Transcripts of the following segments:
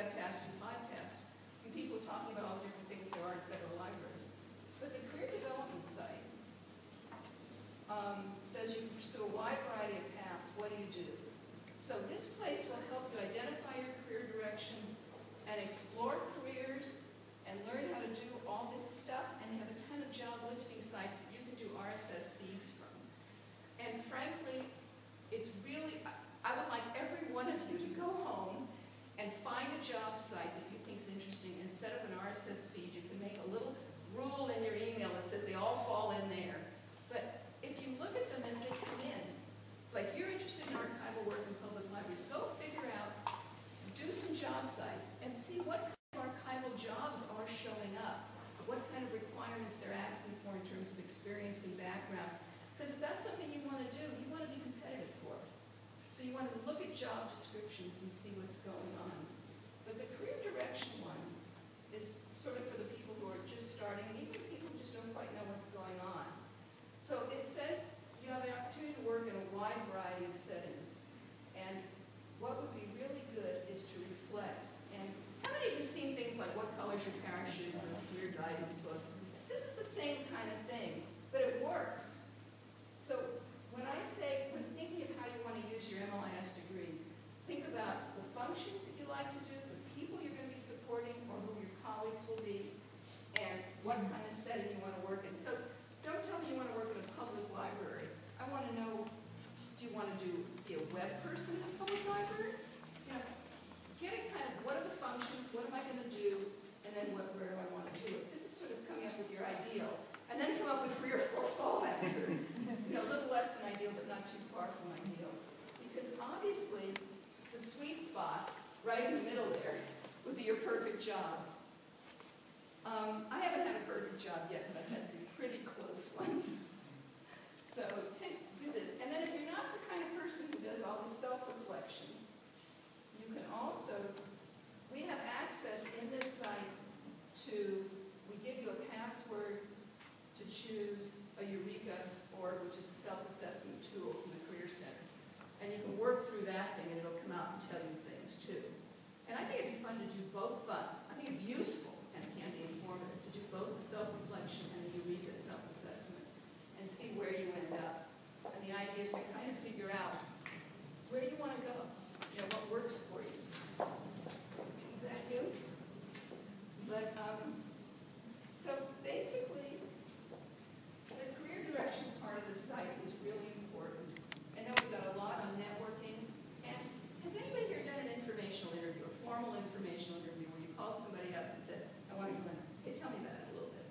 webcast and podcast, and people talking about all the different things there are in federal libraries. But the career development site says you pursue a wide variety of paths. What do you do? So this place will help you identify your career direction and explore careers and learn how to do all this stuff, and they have a ton of job listing sites that you can do RSS feeds from. And frankly, it's really, I would like every one of you to go home and find a job site that you think is interesting and set up an RSS feed. You can make a little rule in your email that says they all fall in there. But if you look at them as they come in, like you're interested in archival work in public libraries, go figure out, do some job sites and see what kind of archival jobs are showing up, what kind of requirements they're asking for in terms of experience and background. Because if that's something you want to do, you want to be competitive for it. So you want to look at job descriptions and see what's going on. But the career direction one is sort of for the people who are just starting, and even people who just don't quite know what's going on. So it says you have the opportunity to work in a wide variety of settings. And what would be really good is to reflect. And how many of you have seen things like What Color's Your Parachute, those career guidance books? This is the same kind of thing, but it works. So when I say, when thinking of how you want to use your MLIS degree, think about the functions that you like to do, the people you're going to be supporting or who your colleagues will be, and what kind of setting you want to work in. So don't tell me you want to work in a public library. I want to know, do you want to be a web person in a public library? You know, get it kind of, what are the functions, what am I going to do, and then where do I want to do it? This is sort of coming up with your ideal. And then come up with 3 or 4 fallbacks that are, you know, a little less than ideal, but not too far from ideal. Because obviously, the sweet spot, right in the middle there, would be your perfect job. I haven't had a perfect job yet, but I've had some pretty close ones. So do this. And then if you're not the kind of person who does all this self-reflection, you can also, we have access in this site to, we give you a password to choose a Eureka board, which is a self-assessment tool from the Career Center. And you can work through that thing and it'll come out and tell you things too. And I think it'd be fun to do both fun. I think it's useful and it can be informative to do both the self-reflection and the Eureka self-assessment and see where you end up. And the idea is to kind of figure out where do you want to go? You know, what works for you? Is that you? But, so basically, the career direction part of the site is really important. I know we've got a lot on networking. And has anybody here done an informational interview, a formal informational interview, where you called somebody up and said, I want to go in? Okay, tell me about it a little bit.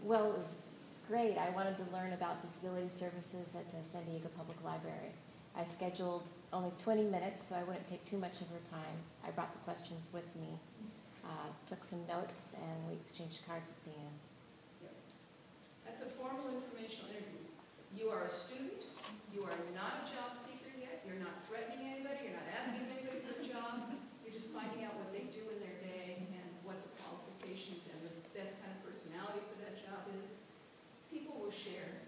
Well, it was great. I wanted to learn about disability services at the San Diego Public Library. I scheduled only 20 minutes, so I wouldn't take too much of her time. I brought the questions with me, took some notes, and we exchanged cards at the end. Yep. That's a formal informational interview. You are a student. You are not a job seeker yet. You're not threatening anybody. You're not asking anybody for a job. You're just finding out what they do in their day and what the qualifications and the best kind of personality for that job is. People will share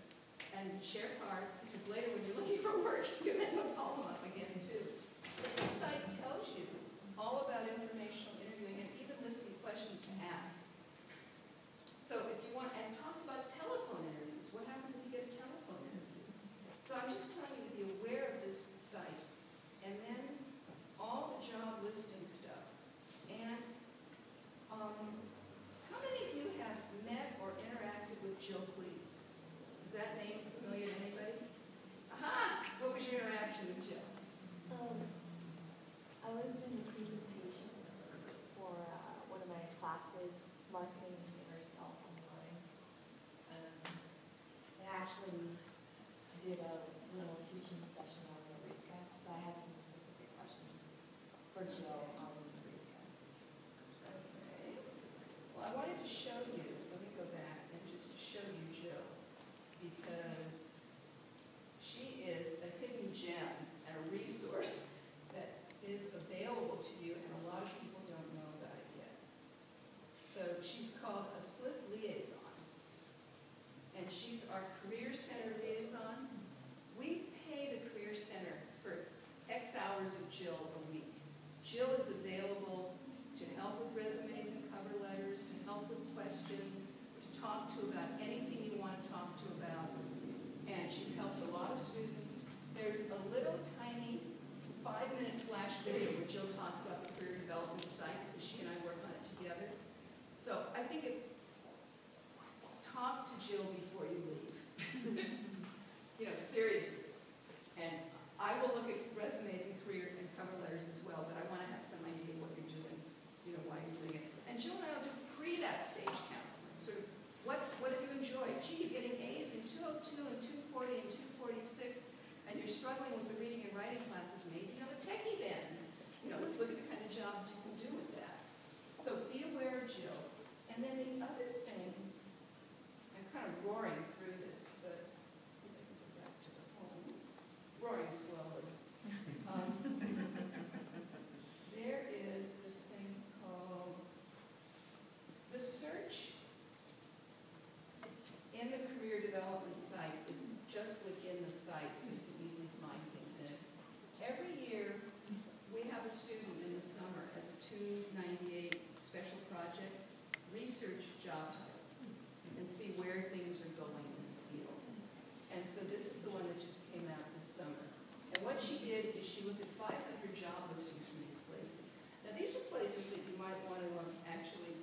and share cards because later when you're looking for work, you end up calling them up again too. But this site tells you all about informational interviewing and even lists some questions to ask. So if you want, and it talks about telephone interviews. What happens if you get a telephone interview? So I'm just telling you to be aware of this site. And then all the job listing stuff. And how many of you have met or interacted with Jill Cleese? Is that name familiar to anybody? Aha! What was your interaction with Jill? I was doing a presentation for one of my classes, marketing yourself online. I actually did a little teaching session on Eureka, so I had some specific questions for Jill on Eureka. Okay. Well, I wanted to show you, let me go back and just show you Jill, because she is a hidden gem and a resource that is available to you, and a lot of people don't know about it yet. So she's called a SLIS liaison, and she's our Career Center liaison. We pay the Career Center for X hours of Jill a week. Jill is available with resumes and cover letters, to help with questions, to talk to about anything you want to talk to about. And she's helped a lot of students. There's a little tiny 5-minute flash video where Jill talks about the career development site, because she and I work on it together. So I think talk to Jill before you leave. You know, seriously. And I will look at resumes and career and cover letters as well, but I want to have some idea what you're doing, you know, why you're doing it. And Jill and I will do that stage counseling. Sort of, what have you enjoyed? Gee, you're getting A's in 202 and 240 and 246, and you're struggling with the reading and writing classes. Maybe you have a techie then. You know, let's look at the kind of jobs you can do with that. So be aware of Jill. And then the other thing, I'm kind of roaring through this, but let's see if I can go back to the home. Roaring slowly. There is this thing called the search in the career development site is just within the site, so you can easily find things in it. Every year, we have a student in the summer as a 298 special project, research job titles and see where things are going in the field. And so this is the one that just came out this summer. And what she did is she looked at 500 job listings from these places. Now these are places that you might want to actually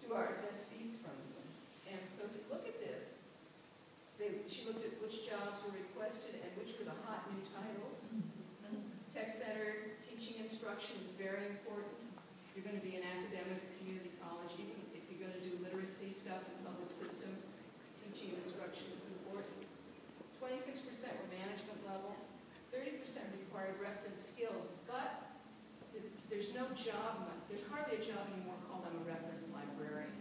do RSS feeds from them. And so if you look at this, she looked at which jobs were requested and which were the hot new titles. Tech Center, teaching instruction is very important. If you're going to be an academic community college, even if you're going to do literacy stuff in public systems, teaching instruction is important. 26% were management level, 30% required reference skills, but there's no job, there's hardly a job anymore called I'm a reference librarian.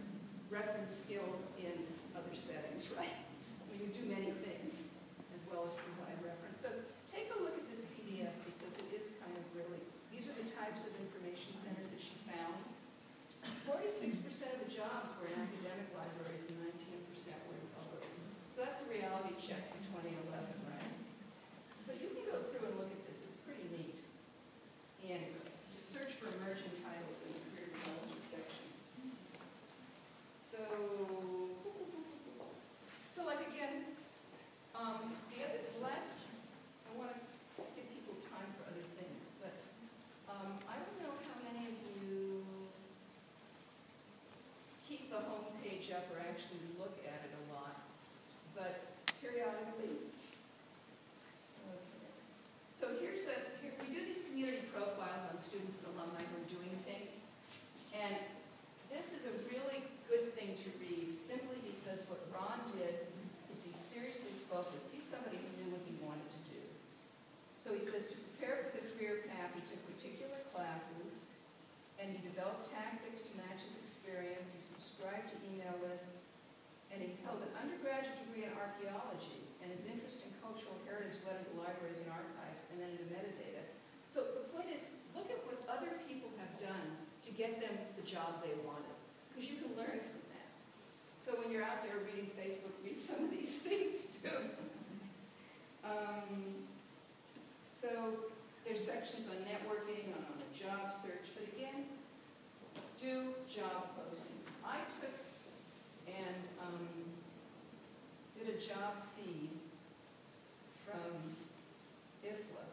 Reference skills in other settings, right? I mean, you do many things as well as provide reference. So take a look at this PDF because it is kind of really, these are the types of information centers that she found. 46% of the jobs were in academic libraries and 19% were in public. So that's a reality check for 2011, right? So you can go through and look at this. It's pretty neat. And just search for emerging titles in the career development section. So like again, the last, I want to give people time for other things, but I don't know how many of you keep the home page up or actually look at it a lot, but periodically. Okay. So here we do these community profiles on students and alumni who are doing things, and this is a really good thing to read simply because what Ron did is he seriously focused. He's somebody who knew what he wanted to do. So he says to prepare for the career path, he took particular classes and he developed tactics to match his experience. He subscribed to email lists and he held an undergraduate degree in archaeology, and his interest in cultural heritage led him to libraries and archives and then into metadata. So the point is, look at what other people have done to get them the job they wanted, because you can learn from that. So when you're out there reading Facebook, read some of these things too. So there's sections on networking, on the job search, but again, do job postings. I took and did a job feed from IFLA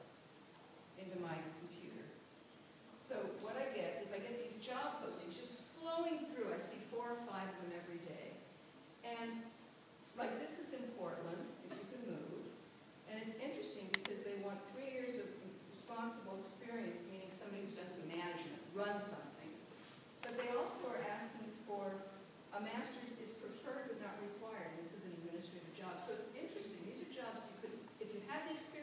into my computer. So what I get is I get these job postings just flowing through. I see 4 or 5 of them every day. And like this is in Portland, if you can move. And it's interesting because they want 3 years of responsible experience, meaning somebody who's done some management, run something. But they also are asking for a master's is preferred but not required. This is an administrative job. So it's interesting. These are jobs you could, if you have the experience,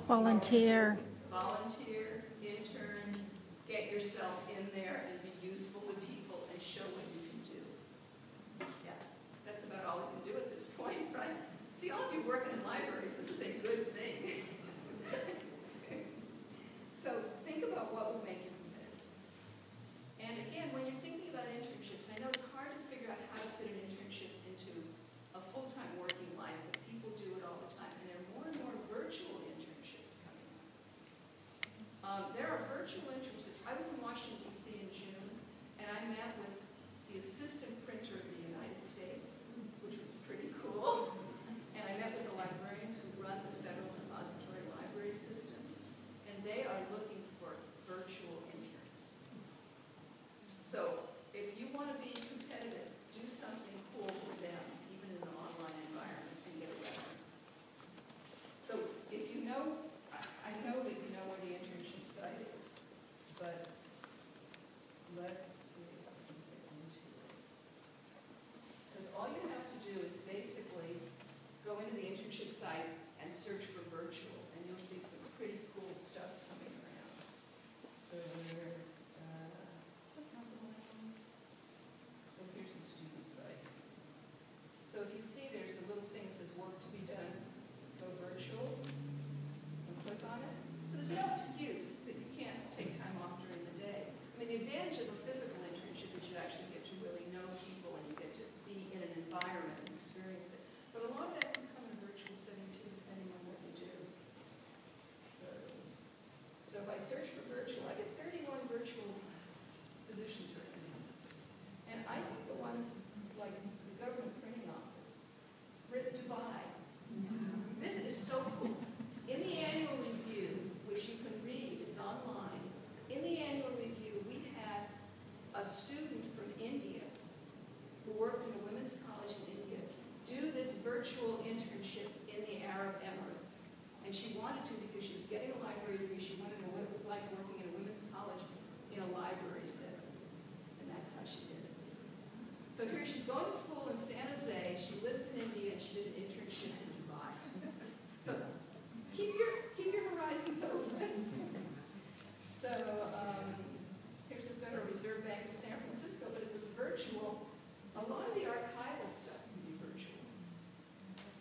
Volunteer. Volunteer, intern, get yourself in there and be useful to people and show what you can do. Yeah, that's about all we can do at this point, right? See, all of you working in libraries, this is a good thing. So think about what will make you competitive. And again, when you're thinking about internships, I know it's hard to figure out how to fit an internship into a full-time working life, but people do it all the time. And there are more and more virtual internships coming up. There are virtual internships. I was in Washington, D.C. in June, and I met with the assistant printer of the United States, which was pretty cool. And I met with the librarians who run the Federal Depository Library System, and they are looking for virtual interns. So if you want to be competitive, do something cool for them, even in an online environment, and get a reference. So if you know, I know that you know where the internship site is, but let's see if I can get into it. Because all you have to do is basically go into the internship site and search for virtual, and you'll see some pretty cool stuff coming around. So there's, what's not the one? So here's the student site. So if you see there's a little thing that says work to be done, go virtual, and click on it. So there's no excuse that you can't take time off during the day. I mean, the advantage of a physical internship is you actually get to really know people and you get to be in an environment and experience it. But a lot of that can come in a virtual setting too, depending on what you do. So if I search for virtual, I get 31 virtual positions right now. And I think the ones like the government printing office, written to buy. This is so cool. In the annual review, which you can read, it's online, in the annual review, we had a student from India who worked in a women's college in India do this virtual internship in the Arab Emirates. And she wanted to because she was getting a library degree. She wanted to know what it was like working in a women's college in a library setting. And that's how she did it. So here she's going to school in San Jose. She lives in India and she did an internship in Dubai. So keep your horizons open. So here's the Federal Reserve Bank of San Francisco, but it's a virtual. A lot of the archival stuff can be virtual.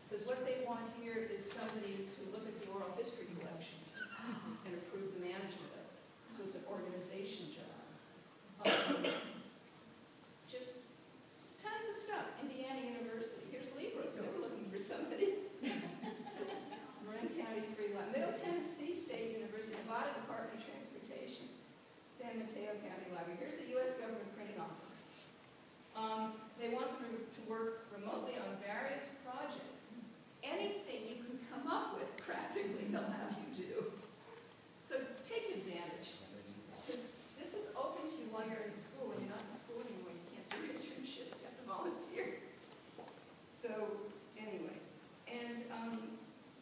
Because what they want here is somebody to look at the oral history collection and approve the management of it. So it's an organization job. Just tons of stuff. Indiana University. Here's Libros. They're looking for somebody. Marin County Free Library. Middle Tennessee State University. Nevada Department of Transportation. San Mateo County Library. Here's the U.S. Government Printing Office. They want them to work remotely on various projects. Anything you can come up with, practically, they'll have you do. So take advantage. Because this is open to you while you're in school. When you're not in school anymore, you can't do internships. You have to volunteer. So anyway. And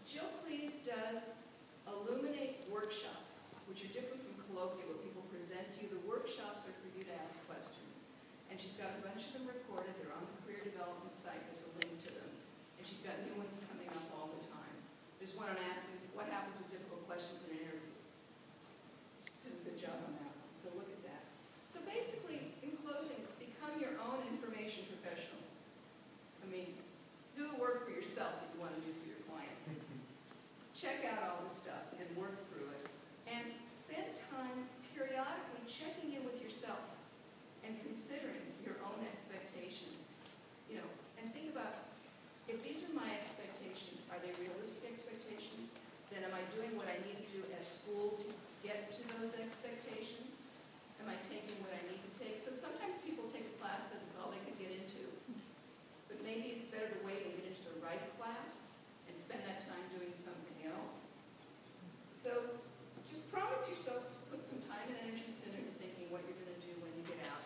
Jill Cleese does Illuminate workshops, which are different from colloquia, where people present to you. The workshops are for you to ask questions. And she's got a bunch of them recorded. They're on the career development site. There's a link to them. And she's got new ones coming up all the time. There's one on asking what happens with difficult questions in an interview. She did a good job on that one. So look at that. So basically, in closing, become your own information professional. I mean, do the work for yourself that you want to do for your clients. Check out all the stuff and work through it. And spend time periodically checking in with yourself and considering your own expectations. You know, and think about, if these are my expectations, are they realistic expectations? Then am I doing what I need to do at school to get to those expectations? Am I taking what I need to take? So sometimes people take a class because it's all they can get into. But maybe it's better to wait and get into the right class and spend that time doing something else. So just promise yourself to put some time and energy sooner into thinking what you're going to do when you get out.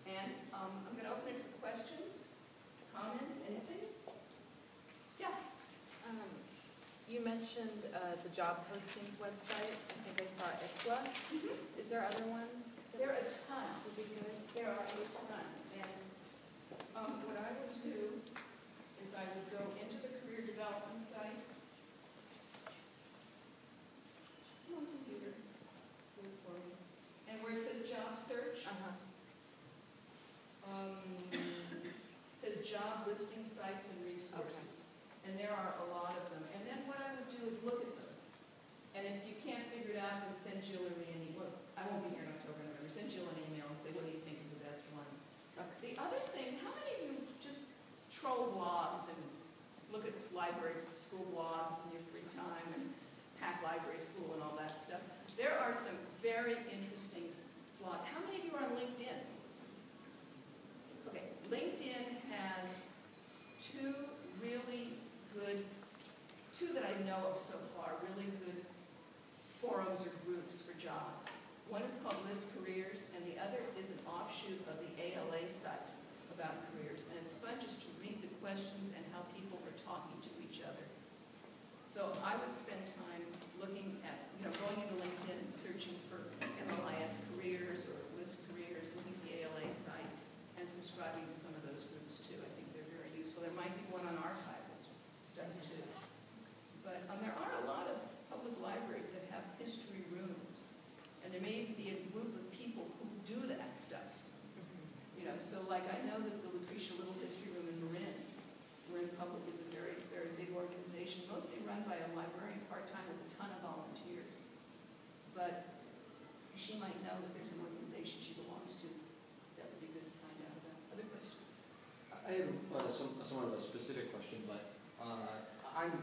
And I'm going to open it for questions, comments, anything? Yeah. You mentioned the job postings website. I think I saw ICWA. Mm-hmm. Is there other ones? There are a ton. Would be good. There are a ton. And what I will do is I will go into the career development site. I know of so far, really good forums or groups for jobs. One is called SLIS Careers, and the other is an offshoot of the ALA site about careers. And it's fun just to read the questions and how people are talking to each other. So I would spend time looking at, going into LinkedIn and searching for MLIS careers or SLIS careers, looking at the ALA site, and subscribing to some of those groups too. I think they're very useful. There might be one on archival stuff too. But there are a lot of public libraries that have history rooms, and there may even be a group of people who do that stuff. So like I know that the Lucretia Little History Room in Marin Public is a very, very big organization, mostly run by a librarian part-time with a ton of volunteers. But she might know that there's an organization she belongs to that would be good to find out about. Other questions? I have somewhat of a specific question, but I'm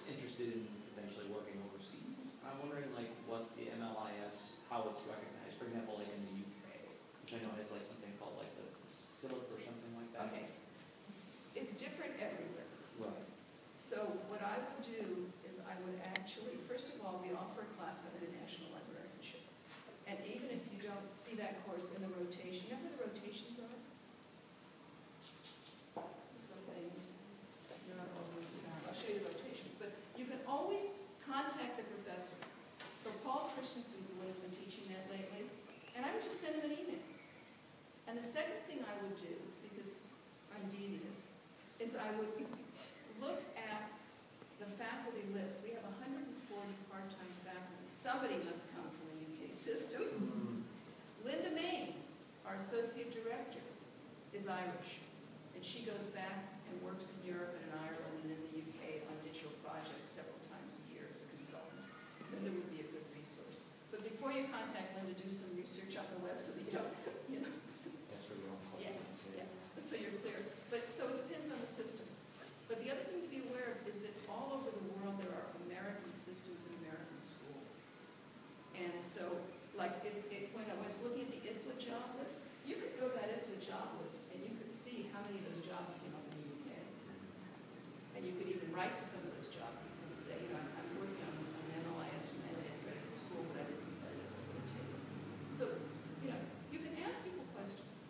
interested in potentially working overseas. I'm wondering like what the MLIS, how it's recognized. For example, like in the UK, which I know has like something called like the SLIS or something like that. Okay. It's different everywhere. Right. So what I would do is I would actually, first of all, we offer a class on international librarianship. And even if you don't see that course in the rotation, you know where the rotations are? Something, you're not always around. I'll show you the rotations. But you can always contact the professor. So Paul Christensen's the one who's been teaching that lately. And I would just send him an email. And the second thing I would do, because I'm devious, is I would look at the faculty list. We have 140 part-time faculty. Somebody must come from the UK system. Linda Main, our associate director, is Irish. And she goes back and works in Europe and in Ireland and in the UK on digital projects several times a year as a consultant. Linda would be a good resource. But before you contact Linda, do some research on the web so that you don't, That's really wrong Yeah, question. yeah, but so you're clear. But so it depends on the system. But the other thing to be aware of is that all over the world there are American systems and American schools. And so, like, when I was looking at the IFLA job list, you could go to that IFLA job list and you could see how many of those jobs came up in the UK. And you could even write to some of those job people and say, I'm working on an MLIS from an accredited school, but I didn't take it. So, you can ask people questions.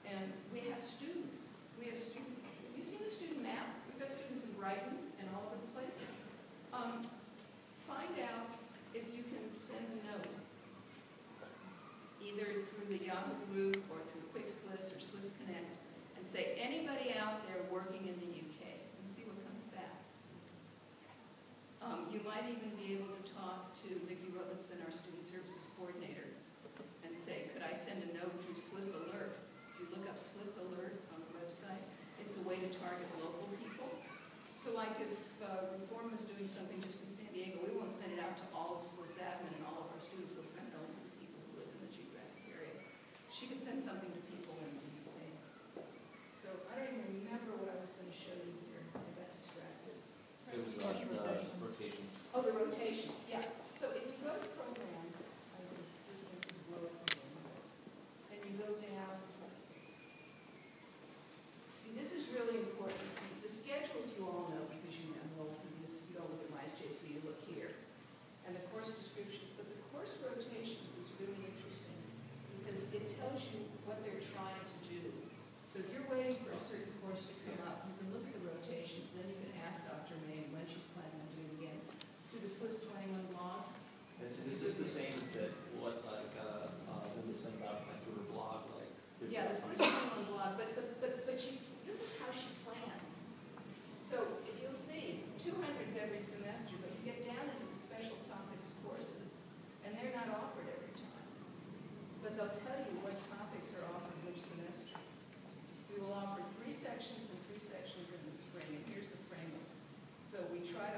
And we have students. Have you seen the student map? We've got students in Brighton and all over the place. Find out if you can send a note, either through the Yahoo group or through Quick SLIS or SLIS Connect, and say, anybody out there working in the UK, and see what comes back. You might even be able to talk to Vicki Rutledson, our student services coordinator, and say, could I send a note through SLIS Alert? If you look up SLIS Alert on the website, it's a way to target local people. So like if Reform was doing something just in San Diego, we won't send it out to all of SLIS admin and all of our students. We'll send it only to the people who live in the geographic area. She could send something to people in the UK. So I don't even remember what I was going to show you here. I got distracted. It was the rotation. Oh, the rotations, yeah. So if you go to programs, this link is broken, and you go down. See, this is really important. The schedules you all know because you enroll through this. You don't look at my SJSU, you look here. And the course descriptions, but the course rotations is really interesting because it tells you what they're trying to do. So if you're waiting for a certain course to come up, you can look at the rotations, then you can ask Dr. May when she's planning on doing it again. Through the SLIS 21 blog. Is this the same as that what like Linda sends out through her blog? Like Yeah, the SLIS 21 blog, but this is how she plans. So if you'll see, 200s every semester, but you get down into the special topics courses, and they're not offered every time. But they'll tell you what topics are offered which semester. We will offer 3 sections and 3 sections in the spring, and here's the framework. So we try